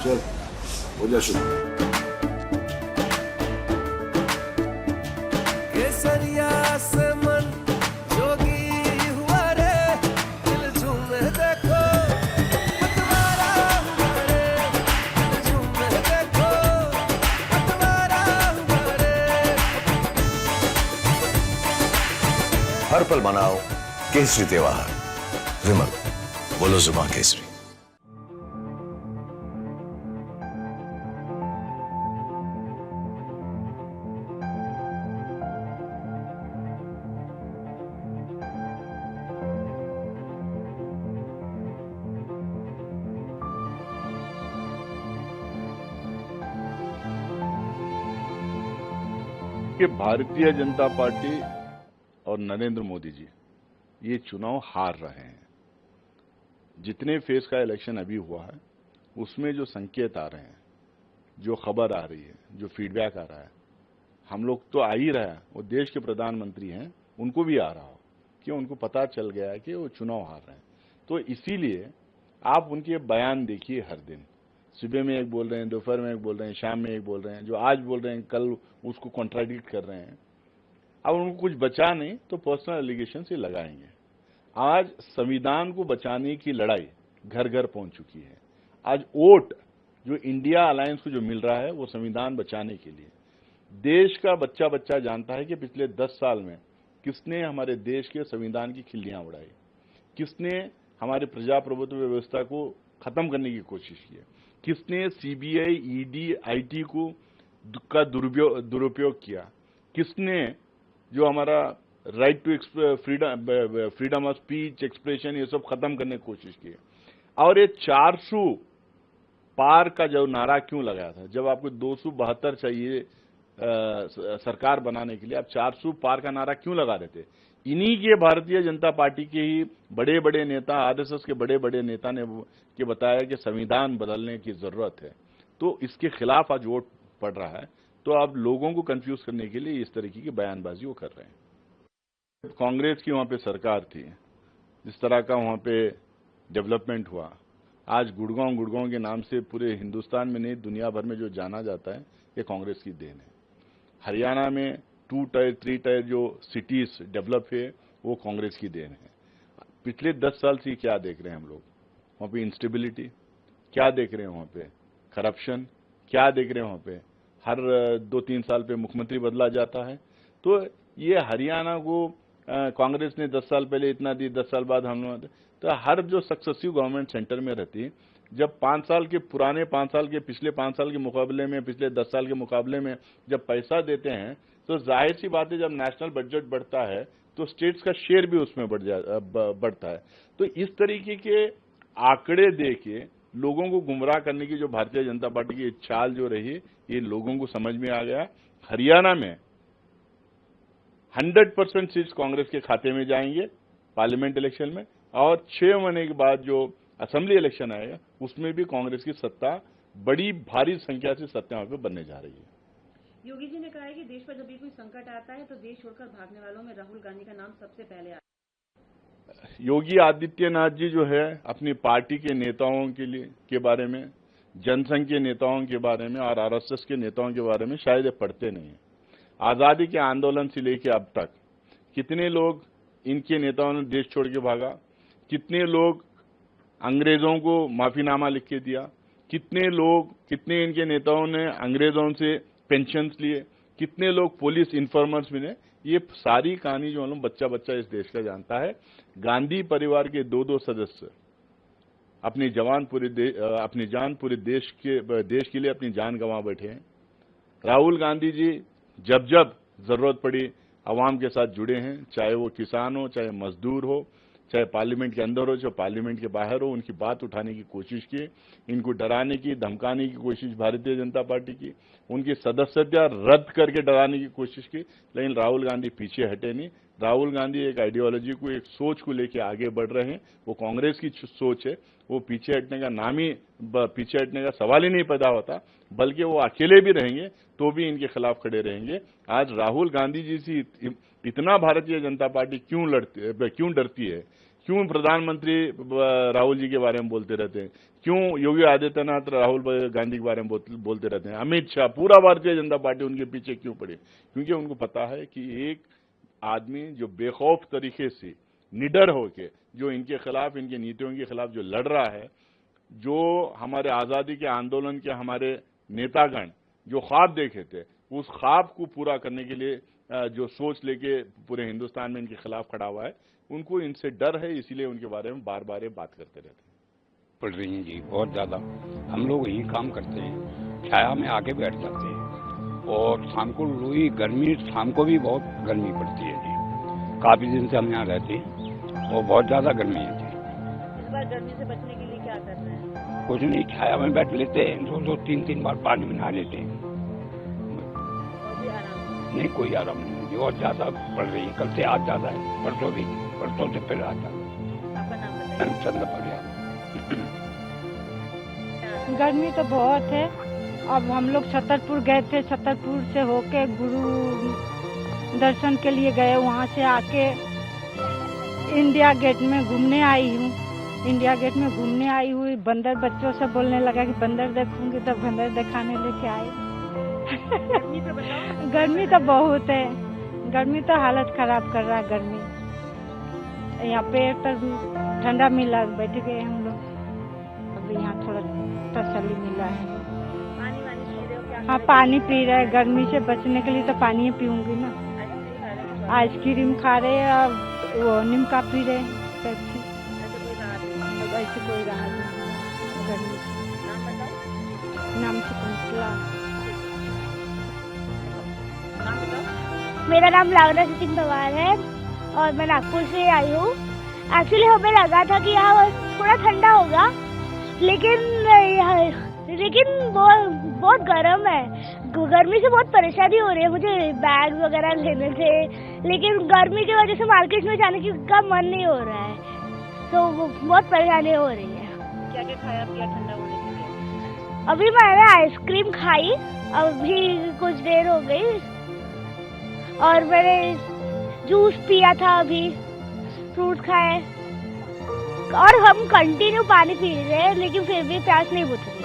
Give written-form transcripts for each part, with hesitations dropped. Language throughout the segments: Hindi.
चल हो जा शुरू। केसरिया से मन जोगी हुआ रे, दिल झूमे देखो पतवारा हुआ रे, दिल झूमे देखो पतवारा हुआ रे। हर पल मनाओ केसरी त्योहार। विमल, बोलो जुबान केसरी। कि भारतीय जनता पार्टी और नरेंद्र मोदी जी ये चुनाव हार रहे हैं। जितने फेज का इलेक्शन अभी हुआ है उसमें जो संकेत आ रहे हैं, जो खबर आ रही है, जो फीडबैक आ रहा है, हम लोग तो आ ही रहा है, वो देश के प्रधानमंत्री हैं, उनको भी आ रहा हो कि उनको पता चल गया है कि वो चुनाव हार रहे हैं। तो इसीलिए आप उनके बयान देखिए हर दिन, सुबह में एक बोल रहे हैं, दोपहर में एक बोल रहे हैं, शाम में एक बोल रहे हैं, जो आज बोल रहे हैं कल उसको कॉन्ट्राडिक्ट कर रहे हैं। अब उनको कुछ बचा नहीं तो पर्सनल एलिगेशन से लगाएंगे। आज संविधान को बचाने की लड़ाई घर घर पहुंच चुकी है। आज वोट जो इंडिया अलायंस को जो मिल रहा है वो संविधान बचाने के लिए। देश का बच्चा बच्चा जानता है कि पिछले 10 साल में किसने हमारे देश के संविधान की खिल्लियां उड़ाई, किसने हमारे प्रजाप्रभुत्व व्यवस्था को खत्म करने की कोशिश की है, किसने सीबीआई, ईडी, आईटी का दुरुपयोग किया, किसने जो हमारा right to freedom of speech, expression, ये सब खत्म करने की कोशिश की। और ये 400 पार का जो नारा क्यों लगाया था? जब आपको 272 चाहिए सरकार बनाने के लिए, आप 400 पार का नारा क्यों लगा रहे थे? इन्हीं के भारतीय जनता पार्टी के ही बड़े बड़े नेता, आरएसएस के बड़े बड़े नेता ने के बताया कि संविधान बदलने की जरूरत है। तो इसके खिलाफ आज वोट पड़ रहा है। तो आप लोगों को कंफ्यूज करने के लिए इस तरीके की बयानबाजी वो कर रहे हैं। कांग्रेस की वहां पे सरकार थी, जिस तरह का वहां पे डेवलपमेंट हुआ, आज गुड़गांव के नाम से पूरे हिंदुस्तान में नहीं दुनिया भर में जो जाना जाता है, ये कांग्रेस की देन है। हरियाणा में 2 टायर 3 टायर जो सिटीज डेवलप है वो कांग्रेस की देन है। पिछले 10 साल से क्या देख रहे हैं हम लोग? वहां पे इंस्टेबिलिटी क्या देख रहे हैं, वहां पे करप्शन क्या देख रहे हैं, वहां पे हर 2-3 साल पे मुख्यमंत्री बदला जाता है। तो ये हरियाणा को कांग्रेस ने 10 साल पहले इतना दी, 10 साल बाद हम लोग, तो हर जो सक्सेसिव गवर्नमेंट सेंटर में रहती है, जब 5 साल के पुराने 5 साल के पिछले 5 साल के मुकाबले में, पिछले 10 साल के मुकाबले में जब पैसा देते हैं, तो जाहिर सी बात है जब नेशनल बजट बढ़ता है तो स्टेट्स का शेयर भी उसमें बढ़ता है। तो इस तरीके के आंकड़े दे के लोगों को गुमराह करने की जो भारतीय जनता पार्टी की चाल जो रही, ये लोगों को समझ में आ गया। हरियाणा में 100% सीट्स कांग्रेस के खाते में जाएंगे पार्लियामेंट इलेक्शन में, और 6 महीने के बाद जो असेंबली इलेक्शन आएगा उसमें भी कांग्रेस की सत्ता बड़ी भारी संख्या से सत्ता वहां पे बनने जा रही है। योगी जी ने कहा है कि देश पर जब भी कोई संकट आता है तो देश छोड़कर भागने वालों में राहुल गांधी का नाम सबसे पहले आता है। योगी आदित्यनाथ जी जो है अपनी पार्टी के नेताओं के बारे में, जनसंघ के नेताओं के बारे में और आरएसएस के नेताओं के बारे में शायद ये पढ़ते नहीं है। आजादी के आंदोलन से लेकर अब तक कितने लोग इनके नेताओं ने देश छोड़ के भागा, कितने लोग अंग्रेजों को माफीनामा लिख के दिया, कितने इनके नेताओं ने अंग्रेजों से पेंशन्स लिए, कितने लोग पुलिस इन्फॉर्मर्स मिले। ये सारी कहानी जो हम बच्चा बच्चा इस देश का जानता है। गांधी परिवार के 2-2 सदस्य अपनी जान पूरे देश के लिए अपनी जान गंवा बैठे हैं। राहुल गांधी जी जब जब जरूरत पड़ी आवाम के साथ जुड़े हैं, चाहे वो किसान हो, चाहे मजदूर हो, चाहे पार्लियामेंट के अंदर हो, चाहे पार्लियामेंट के बाहर हो, उनकी बात उठाने की कोशिश की, इनको डराने की, धमकाने की कोशिश भारतीय जनता पार्टी की, उनकी सदस्यता रद्द करके डराने की कोशिश की, लेकिन राहुल गांधी पीछे हटे नहीं। राहुल गांधी एक आइडियोलॉजी को, एक सोच को लेकर आगे बढ़ रहे हैं। वो कांग्रेस की सोच है, वो पीछे हटने का पीछे हटने का सवाल ही नहीं पैदा होता, बल्कि वो अकेले भी रहेंगे तो भी इनके खिलाफ खड़े रहेंगे। आज राहुल गांधी जी से इतना भारतीय जनता पार्टी क्यों डरती है? क्यों प्रधानमंत्री राहुल जी के बारे में बोलते रहते हैं, क्यों योगी आदित्यनाथ राहुल गांधी के बारे में बोलते रहते हैं, अमित शाह, पूरा भारतीय जनता पार्टी उनके पीछे क्यों पड़ी? क्योंकि उनको पता है कि एक आदमी जो बेखौफ तरीके से, निडर होके, जो इनके खिलाफ, इनकी नीतियों के खिलाफ जो लड़ रहा है, जो हमारे आजादी के आंदोलन के हमारे नेतागण जो ख्वाब देखे थे, उस ख्वाब को पूरा करने के लिए जो सोच लेके पूरे हिंदुस्तान में इनके खिलाफ खड़ा हुआ है, उनको इनसे डर है, इसीलिए उनके बारे में बार बार ये बात करते रहते हैं। पड़ रही हैं जी, बहुत ज्यादा। हम लोग यही काम करते हैं, छाया में आके बैठ जाते हैं, और शाम को लोई गर्मी, शाम को भी बहुत गर्मी पड़ती है जी। काफी दिन से हम यहाँ रहते हैं और बहुत ज्यादा गर्मी है जी। इस बार गर्मी से बचने के लिए क्या कर रहे हैं? कुछ नहीं, छाया में बैठ लेते हैं, 2-2, 3-3 बार पानी में नहा लेते हैं। और भी आराम? नहीं, कोई आराम नहीं जी, और ज्यादा पड़ रही है। कल से आज ज्यादा है, परसों से फिर आता। आपका नाम बताइए। चंद्र पड़िया। गर्मी तो बहुत है। अब हम लोग छतरपुर गए थे, छतरपुर से होके गुरु दर्शन के लिए गए, वहाँ से आके इंडिया गेट में घूमने आई हूँ। इंडिया गेट में घूमने आई हुई, बंदर बच्चों से बोलने लगा कि बंदर देखूंगी, तो बंदर दिखाने लेके आए। गर्मी पे बताओ। गर्मी तो बहुत है, गर्मी तो हालत खराब कर रहा है। गर्मी यहाँ पे तो ठंडा मिला, बैठ गए हम लोग। अब यहाँ थोड़ा तसल्ली मिला है। पानी वानी पी रहे हो क्या? हाँ, पानी पी रहे हैं। गर्मी से बचने के लिए तो पानी ही पीऊंगी ना। आइसक्रीम खा रहे हैं और वो निमका पी रहे हैं, पेप्सी। ऐसे कोई राहत नहीं गर्मी से। नाम बताओ। नाम से कुंतला। नाम बताओ। मेरा नाम लावना सिंह पवार है और मैं नागपुर से आई हूँ। एक्चुअली हमें लगा था कि यहाँ थोड़ा ठंडा होगा, लेकिन बहुत गर्म है। गर्मी से बहुत परेशानी हो रही है मुझे बैग वगैरह लेने से, लेकिन गर्मी की वजह से मार्केट में जाने का मन नहीं हो रहा है, तो बहुत परेशानी हो रही है। क्या क्या खाया पिया ठंडा होने के लिए? अभी मैंने आइसक्रीम खाई, अभी कुछ देर हो गई, और मैंने जूस पिया था, अभी फ्रूट खाए, और हम कंटिन्यू पानी पी रहे हैं, लेकिन फिर भी प्यास नहीं बुझ रही।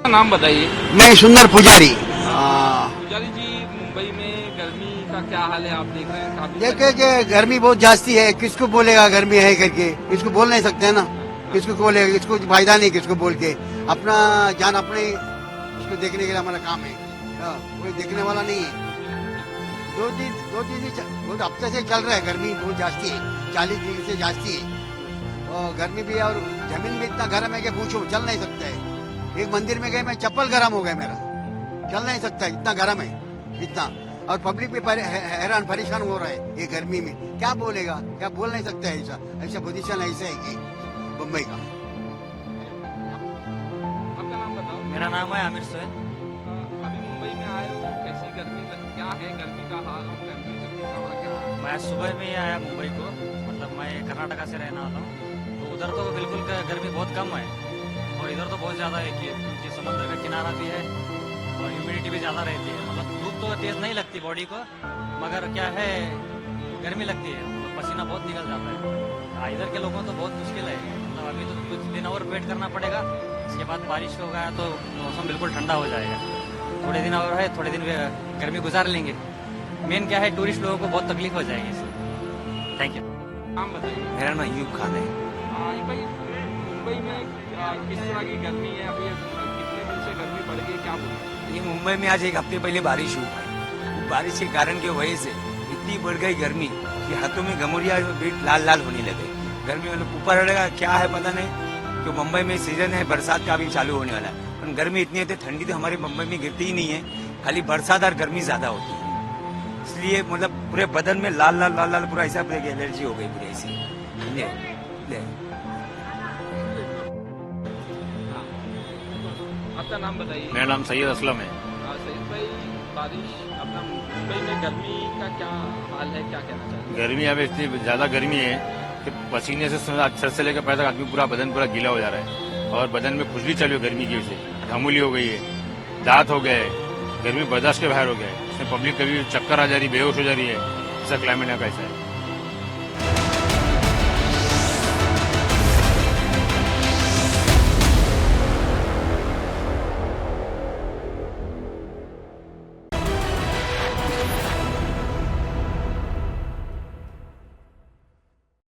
नाम बताइए। मैं सुंदर पुजारी। पुजारी जी, मुंबई में गर्मी का क्या हाल है, आप देख रहे हैं काफी देखे कि गर्मी बहुत जास्ती है, किसको बोलेगा गर्मी है करके, इसको बोल नहीं सकते है ना, किसको बोलेगा, इसको फायदा नहीं किसको बोल के, अपना जान अपने इसको देखने के लिए हमारा काम है, कोई देखने वाला नहीं है। दो दिन बहुत हफ्ते से चल रहा है, गर्मी बहुत जास्ती है, 40 डिग्री से जास्ती है, और गर्मी भी है, और जमीन भी इतना गर्म है कि पूछो, चल नहीं सकता है। एक मंदिर में गए, मैं चप्पल गर्म हो गया मेरा, चल नहीं सकता, इतना गर्म है इतना, और पब्लिक भी हैरान परेशान हो रहा है ये गर्मी में, क्या बोलेगा, क्या बोल नहीं सकता है, ऐसा पोजीशन ऐसा है कि मुंबई का। आपका नाम बताओ। मेरा नाम है आमिर सोहेल। अभी मुंबई में आए हो, कैसी गर्मी क्या है, गर्मी का हाल और टेम्परेचर कितना बढ़ गया? मैं सुबह में ही आया मुंबई को, मतलब मैं कर्नाटका से रहने वाला हूँ, तो उधर तो बिल्कुल गर्मी बहुत कम है, और इधर तो बहुत ज़्यादा है क्योंकि समुद्र का किनारा भी है और ह्यूमिडिटी भी ज़्यादा रहती है। मतलब धूप तो तेज़ नहीं लगती बॉडी को, मगर क्या है गर्मी लगती है, मतलब पसीना बहुत निकल जाता है। इधर के लोगों तो बहुत मुश्किल है, मतलब अभी तो कुछ दिन और वेट करना पड़ेगा, इसके बाद बारिश होगा तो मौसम बिल्कुल ठंडा हो जाएगा। थोड़े दिन और है, थोड़े दिन गर्मी गुजार लेंगे। मेन क्या है, टूरिस्ट लोगों को बहुत तकलीफ हो जाएगी इससे। Thank you. नाम बताइए। मेरा नाम यूब खान है। भाई, मुंबई में किस तरह की गर्मी है, अभी कितने दिन से गर्मी बढ़ गई, क्या बोलूं? ये मुंबई में आज एक हफ्ते पहले बारिश हुई है, बारिश के कारण की वजह से इतनी बढ़ गई गर्मी कि हाथों में घमौरिया लाल लाल होने लगे। गर्मी मतलब ऊपर रहेगा क्या है पता नहीं, कि मुंबई में सीजन है बरसात का भी चालू होने वाला है, पर गर्मी इतनी है, ठंडी तो हमारे मुंबई में गिरती ही नहीं है, खाली बरसात और गर्मी ज्यादा होती है, इसलिए मतलब पूरे बदन में लाल लाल लाल लाल पूरा ऐसा एलर्जी हो गई पूरी ऐसी। आपका नाम बताइए। मेरा नाम सैयद असलम है। सैयद भाई, बारिश अपना मुंबई में गर्मी का क्या हाल है, क्या कहना चाहिए? गर्मी अब इतनी ज्यादा गर्मी है कि पसीने से सर से लेकर पैर तक आदमी पूरा बदन पूरा गीला हो जा रहा है, और बदन में खुजली चली हो गर्मी की वजह से, घामुली हो गई है, दांत हो गए, गर्मी बर्दाश्त के बाहर हो गया है, इसमें पब्लिक कभी चक्कर आ जा रही, बेहोश हो जा रही है, ऐसा क्लाइमेट यहाँ का ऐसा है।